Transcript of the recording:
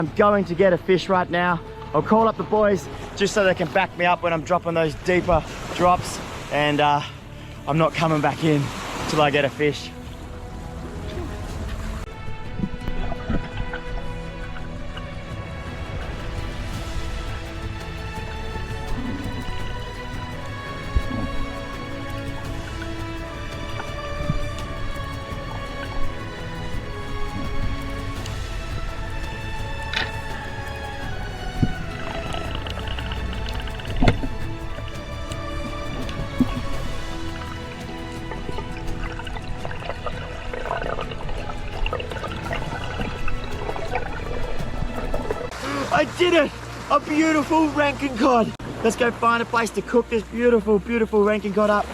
I'm going to get a fish right now. I'll call up the boys just so they can back me up when I'm dropping those deeper drops, and I'm not coming back in till I get a fish. I did it! A beautiful Rankin cod. Let's go find a place to cook this beautiful, beautiful Rankin cod up.